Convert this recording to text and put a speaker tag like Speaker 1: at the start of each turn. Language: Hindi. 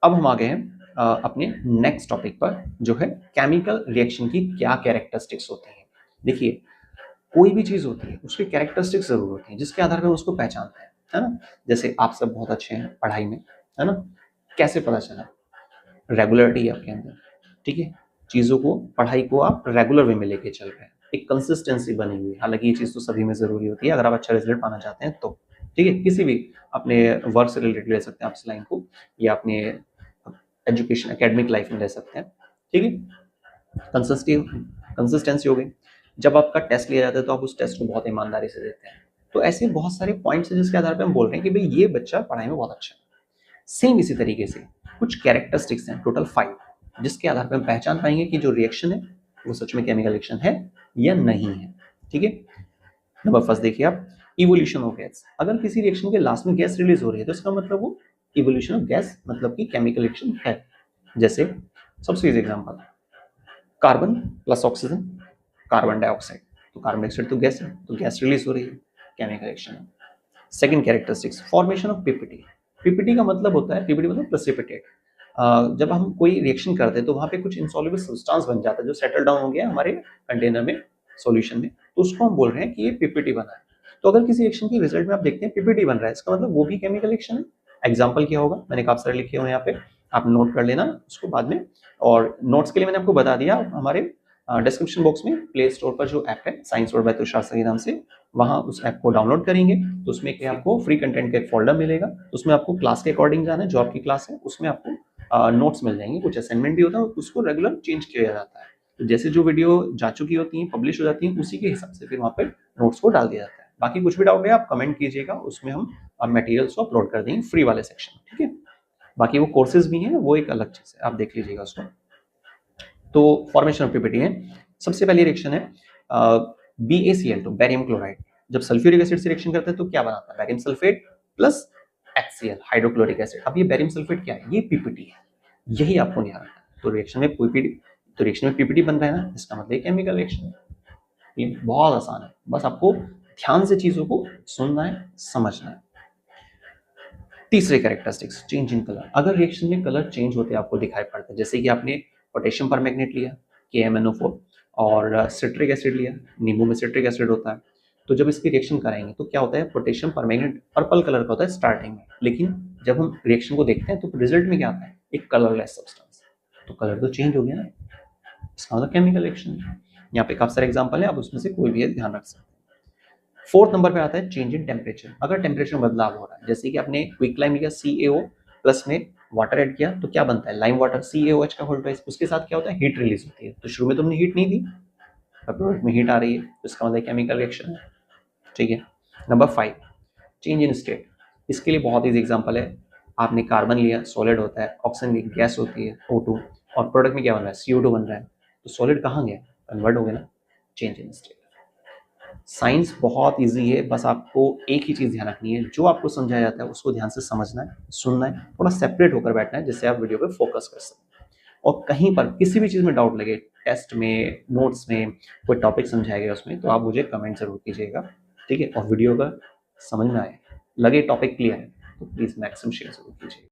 Speaker 1: अब हम आ गए हैं अपने नेक्स्ट टॉपिक पर, जो है केमिकल रिएक्शन की क्या कैरेक्टरिस्टिक्स होती हैं। देखिए, कोई भी चीज होती है उसकी कैरेक्टरिस्टिक्स जरूर होती हैं जिसके आधार पर हम उसको पहचानते हैं, है ना। जैसे आप सब बहुत अच्छे हैं पढ़ाई में, है ना। कैसे पता चला? रेगुलरिटी है आपके अंदर, ठीक है। चीजों को, पढ़ाई को आप रेगुलर वे में लेके चल रहे हैं, एक कंसिस्टेंसी बनी हुई है। हालांकि ये चीज तो सभी में जरूरी होती है अगर आप अच्छा रिजल्ट पाना चाहते हैं तो, ठीक है। किसी भी अपने वर्क से रिलेटेड ले सकते हैं आप इस लाइन को, या अपने एजुकेशन एकेडमिक लाइफ में ले सकते हैं, ठीक है। कंसिस्टेंसी हो गई। जब आपका टेस्ट लिया जाता है तो आप उस टेस्ट को बहुत ईमानदारी से देते हैं। तो ऐसे बहुत सारे पॉइंट्स हैं जिसके आधार पर हम बोल रहे हैं कि भाई ये बच्चा पढ़ाई में बहुत अच्छा है। सेम इसी तरीके से कुछ कैरेक्टरिस्टिक्स हैं, टोटल 5, जिसके आधार पर हम पहचान पाएंगे कि जो रिएक्शन है वो सच में केमिकल रिएक्शन है या नहीं है, ठीक है। नंबर फर्स्ट देखिए आप, इवोल्यूशन ऑफ गैस। अगर किसी रिएक्शन के लास्ट में गैस रिलीज हो रही है तो इसका मतलब वो इवोल्यूशन ऑफ गैस, मतलब कि केमिकल रिएक्शन है। जैसे सबसे easy example, carbon plus oxygen, carbon dioxide. तो कार्बन डाइऑक्साइड तो गैस है, तो गैस रिलीज हो रही है, केमिकल रिएक्शन है। Second characteristics, formation of PPT. PPT का मतलब होता है, पीपीटी मतलब प्रेसिपिटेट। जब हम कोई रिएक्शन करते हैं तो वहां पे कुछ इंसॉल्युबल सब्सटेंस बन जाता है जो सेटल डाउन हो गया हमारे कंटेनर में, सॉल्यूशन में, तो उसको हम बोल रहे हैं कि ये पीपीटी बना है। तो अगर किसी रिएक्शन की रिजल्ट में आप देखते हैं पीपीटी बन रहा है, इसका मतलब वो भी केमिकल रिएक्शन है। एग्जाम्पल क्या होगा, मैंने काफी सारे लिखे हुए यहाँ पे, आप नोट कर लेना उसको बाद में। और नोट्स के लिए मैंने आपको बता दिया, हमारे डिस्क्रिप्शन बॉक्स में प्ले स्टोर पर जो ऐप है साइंस वर्ड बाय तुषार सही नाम से, वहां उस ऐप को डाउनलोड करेंगे तो उसमें क्या आपको फ्री कंटेंट का एक फोल्डर मिलेगा। उसमें आपको क्लास के अकॉर्डिंग जाना है, जो आपकी क्लास है उसमें आपको नोट्स मिल जाएंगे, कुछ असाइनमेंट भी होता है, उसको रेगुलर चेंज किया जाता है। तो जैसे जो वीडियो जा चुकी होती है, पब्लिश हो जाती है, उसी के हिसाब से फिर वहाँ पे नोट्स को डाल दिया जाता है। बाकी कुछ भी डाउट है आप कमेंट कीजिएगा, उसमें हम मटेरियल्स को अपलोड कर देंगे फ्री वाले सेक्शन में, ठीक है। बाकी वो कोर्सेज भी हैं, वो एक अलग चीज है, आप देख लीजिएगा उसको। तो फॉर्मेशन ऑफ पीपीटी है, सबसे पहली रिएक्शन है BaCl2, बैरियम क्लोराइड। जब सल्फ्यूरिक एसिड से रिएक्शन करता है तो क्या बनाता है, barium sulphate plus HCl, hydrochloric acid. अब ये बैरियम सल्फेट क्या है, ये पीपीटी है, यही आपको ध्यान रखना है। तो रिएक्शन में पीपीटी, तो रिएक्शन में पीपीटी बन रहा है ना, इसका मतलब केमिकल रिएक्शन है। ये बहुत आसान है, बस आपको ध्यान से चीजों को सुनना है, समझना है। तीसरे कैरेक्टरिस्टिक्स, चेंज इन कलर। अगर रिएक्शन में कलर चेंज होते आपको दिखाई पड़ता है, जैसे कि आपने पोटेशियम परमैंगनेट लिया KMnO4 और सिट्रिक एसिड लिया, नींबू में सिट्रिक एसिड होता है, तो जब इसकी रिएक्शन कराएंगे तो क्या होता है, पोटेशियम परमैंगनेट पर्पल कलर का होता है स्टार्टिंग में, लेकिन जब हम रिएक्शन को देखते हैं तो रिजल्ट में क्या आता है, एक कलरलेस सब्सटेंस। तो कलर तो चेंज हो गया ना, इसका मतलब केमिकल रिएक्शन है। यहाँ पे काफी सारे एग्जाम्पल है, आप उसमें से कोई भी ध्यान रख सकते हैं। फोर्थ नंबर पे आता है चेंज इन टेम्परेचर। अगर टेम्परेचर में बदलाव हो रहा है, जैसे कि आपने क्विक लाइम लिया CaO प्लस में वाटर ऐड किया तो क्या बनता है, लाइम वाटर, CaOH का होल ट्वाइस। उसके साथ क्या होता है, हीट रिलीज होती है। तो शुरू में तुमने हीट नहीं दी, अब प्रोडक्ट में हीट आ रही है, तो इसका मतलब केमिकल रिएक्शन है, ठीक है। Number 5, change in state. इसके लिए बहुत ईजी एग्जांपल है, आपने कार्बन लिया, सॉलिड होता है, ऑक्सीजन की गैस होती है O2, और प्रोडक्ट में क्या बन रहा है, CO2 बन रहा है। तो सॉलिड कहाँ गया, कन्वर्ट हो गया ना, चेंज इन स्टेट। साइंस बहुत इजी है, बस आपको एक ही चीज ध्यान रखनी है, जो आपको समझाया जाता है उसको ध्यान से समझना है, सुनना है, थोड़ा सेपरेट होकर बैठना है, जिससे आप वीडियो पे फोकस कर सकें। और कहीं पर किसी भी चीज में डाउट लगे, टेस्ट में, नोट्स में, कोई टॉपिक समझाया गया उसमें, तो आप मुझे कमेंट जरूर कीजिएगा, ठीक है। और वीडियो का समझ में आए, लगे टॉपिक क्लियर है, तो प्लीज मैक्सिमम शेयर जरूर कीजिए।